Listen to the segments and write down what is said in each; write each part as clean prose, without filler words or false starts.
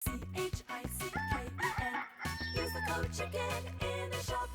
Use the code CHICKEN in the shop.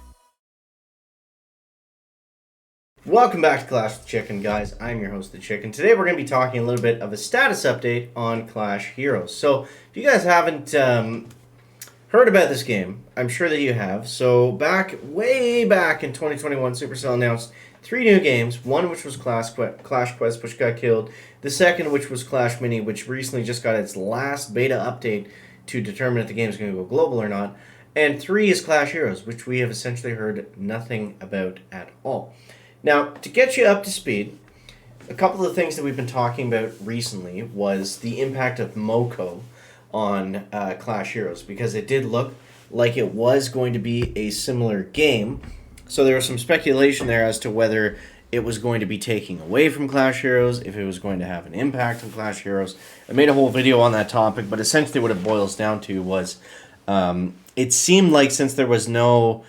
Welcome back to Clash with Chicken, guys. I'm your host, The Chicken. Today we're going to be talking a little bit of a status update on Clash Heroes. So, if you guys haven't heard about this game, I'm sure that you have. So, way back in 2021, Supercell announced 3 new games. One which was Clash Quest, which got killed. The second which was Clash Mini, which recently just got its last beta update to determine if the game is going to go global or not. And 3 is Clash Heroes, which we have essentially heard nothing about at all. Now, to get you up to speed, a couple of things that we've been talking about recently was the impact of MoCo on Clash Heroes, because it did look like it was going to be a similar game. So there was some speculation there as to whether it was going to be taking away from Clash Heroes, if it was going to have an impact on Clash Heroes. I made a whole video on that topic, but essentially what it boils down to was it seemed like since there was no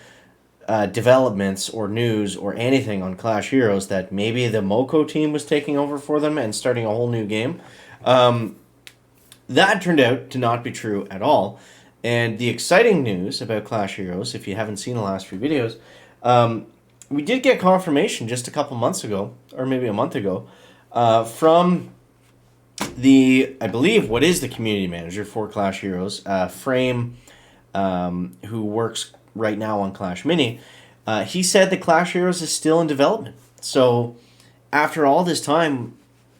developments or news or anything on Clash Heroes, that maybe the MoCo team was taking over for them and starting a whole new game. That turned out to not be true at all. And the exciting news about Clash Heroes, if you haven't seen the last few videos, we did get confirmation just a couple months ago, or maybe a month ago, from I believe, what is the community manager for Clash Heroes, Frame, who works right now on Clash Mini. He said that Clash Heroes is still in development. So after all this time,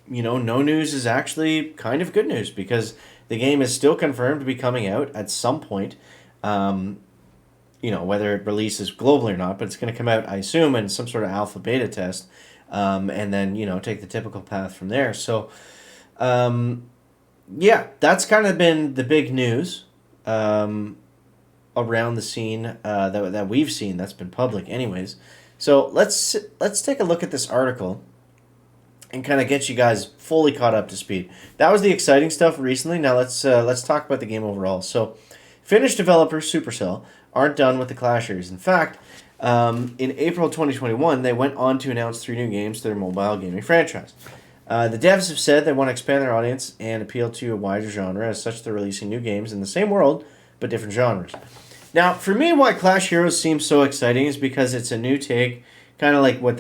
no news is actually kind of good news, because the game is still confirmed to be coming out at some point. Whether it releases globally or not, but it's going to come out, I assume, in some sort of alpha beta test, and then, take the typical path from there. So, that's kind of been the big news around the scene that we've seen that's been public anyways. So let's take a look at this article and kind of get you guys fully caught up to speed. That was the exciting stuff recently. Now let's talk about the game overall. So Finnish developer Supercell aren't done with the Clash series. In fact, in April 2021, they went on to announce 3 new games to their mobile gaming franchise. The devs have said they want to expand their audience and appeal to a wider genre. As such, they're releasing new games in the same world, but different genres. Now, for me, why Clash Heroes seems so exciting is because it's a new take, kind of like what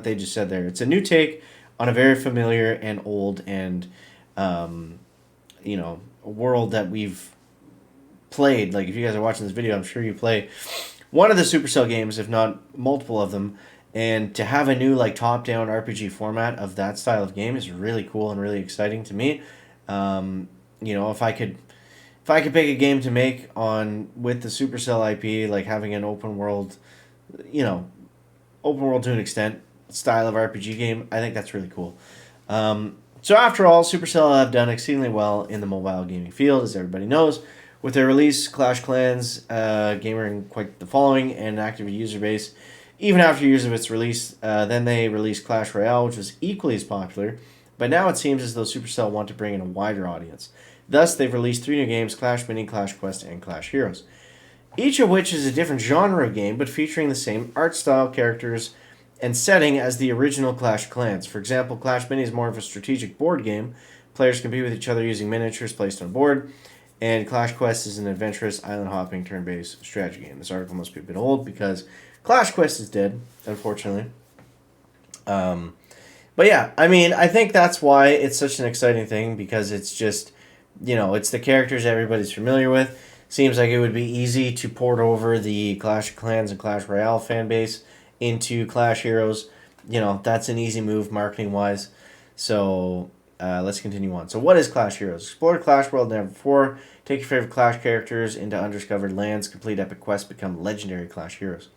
they just said there. It's a new take on a very familiar and old and, a world that we've played. Like, if you guys are watching this video, I'm sure you play one of the Supercell games, if not multiple of them. And to have a new, top-down RPG format of that style of game is really cool and really exciting to me. If I could pick a game to make with the Supercell IP, like having an open world to an extent style of RPG game, I think that's really cool. So after all, Supercell have done exceedingly well in the mobile gaming field, as everybody knows. With their release, Clash Clans gained quite the following and an active user base. Even after years of its release, then they released Clash Royale, which was equally as popular. But now it seems as though Supercell want to bring in a wider audience. Thus, they've released 3 new games, Clash Mini, Clash Quest, and Clash Heroes. Each of which is a different genre of game, but featuring the same art style, characters, and setting as the original Clash Clans. For example, Clash Mini is more of a strategic board game. Players compete with each other using miniatures placed on board. And Clash Quest is an adventurous, island-hopping, turn-based strategy game. This article must be a bit old because Clash Quest is dead, unfortunately. But yeah, I think that's why it's such an exciting thing, because it's just, it's the characters everybody's familiar with. Seems like it would be easy to port over the Clash of Clans and Clash Royale fan base into Clash Heroes. That's an easy move marketing-wise. So let's continue on. So what is Clash Heroes? Explore Clash World never before. Take your favorite Clash characters into undiscovered lands. Complete epic quests. Become legendary Clash Heroes.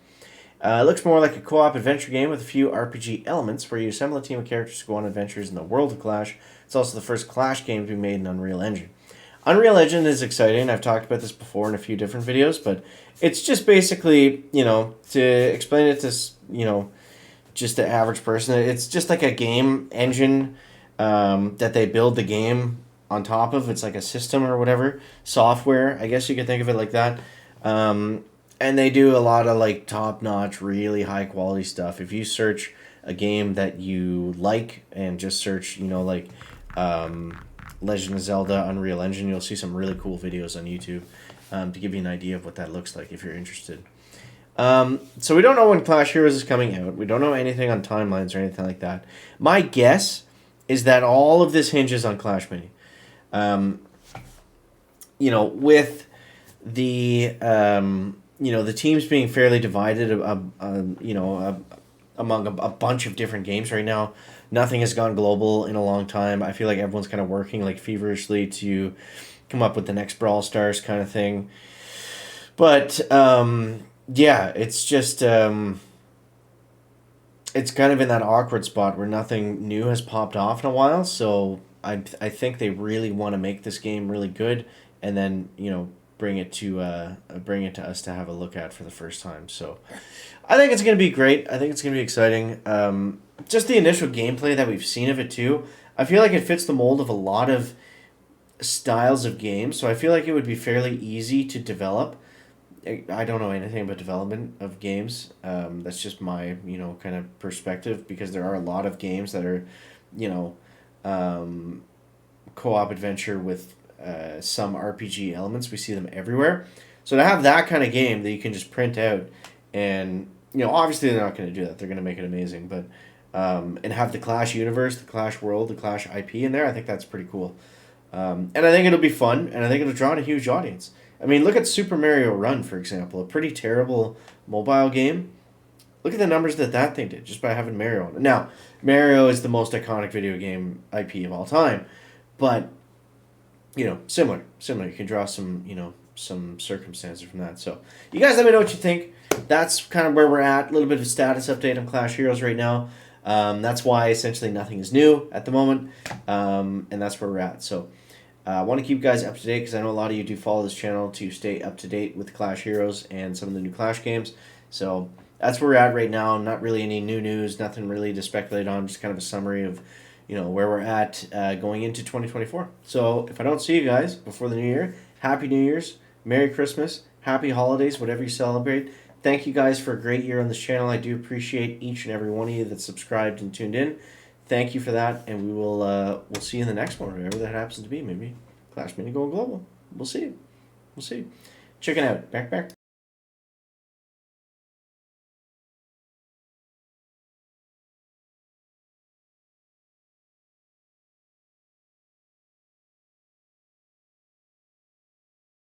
It looks more like a co-op adventure game with a few RPG elements where you assemble a team of characters to go on adventures in the world of Clash. It's also the first Clash game to be made in Unreal Engine. Unreal Engine is exciting. I've talked about this before in a few different videos, but it's just basically, to explain it to, just the average person, it's just like a game engine that they build the game on top of. It's like a system or whatever, software, I guess you could think of it like that. And they do a lot of top-notch, really high-quality stuff. If you search a game that you like and just search, Legend of Zelda Unreal Engine. You'll see some really cool videos on YouTube to give you an idea of what that looks like if you're interested. So we don't know when Clash Heroes is coming out. We don't know anything on timelines or anything like that. My guess is that all of this hinges on Clash Mini. With the the teams being fairly divided, among a bunch of different games right now. Nothing has gone global in a long time. I feel like everyone's kind of working like feverishly to come up with the next Brawl Stars kind of thing. But yeah, it's just it's kind of in that awkward spot where nothing new has popped off in a while. So I think they really want to make this game really good, and then bring it to us to have a look at for the first time. So I think it's gonna be great. I think it's gonna be exciting. Just the initial gameplay that we've seen of it too. I feel like it fits the mold of a lot of styles of games. So I feel like it would be fairly easy to develop. I don't know anything about development of games. That's just my kind of perspective, because there are a lot of games that are, you know, co-op adventure with some RPG elements. We see them everywhere. So to have that kind of game that you can just print out, and obviously they're not going to do that. They're going to make it amazing, but and have the Clash universe, the Clash world, the Clash IP in there. I think that's pretty cool, and I think it'll be fun, and I think it'll draw in a huge audience. I mean, look at Super Mario Run, for example, a pretty terrible mobile game. Look at the numbers that thing did just by having Mario on it. Now, Mario is the most iconic video game IP of all time, but similar. You can draw some circumstances from that. So, you guys let me know what you think. That's kind of where we're at. A little bit of a status update on Clash Heroes right now. That's why essentially nothing is new at the moment, and that's where we're at. So, I want to keep you guys up to date because I know a lot of you do follow this channel to stay up to date with Clash Heroes and some of the new Clash games. So that's where we're at right now. Not really any new news, nothing really to speculate on, just kind of a summary of where we're at going into 2024. So if I don't see you guys before the new year, Happy New Year's, Merry Christmas, Happy Holidays, whatever you celebrate. Thank you guys for a great year on this channel. I do appreciate each and every one of you that subscribed and tuned in. Thank you for that, and we will we'll see you in the next one, whatever that happens to be. Maybe Clash Mini going global. We'll see. Check it out. Back.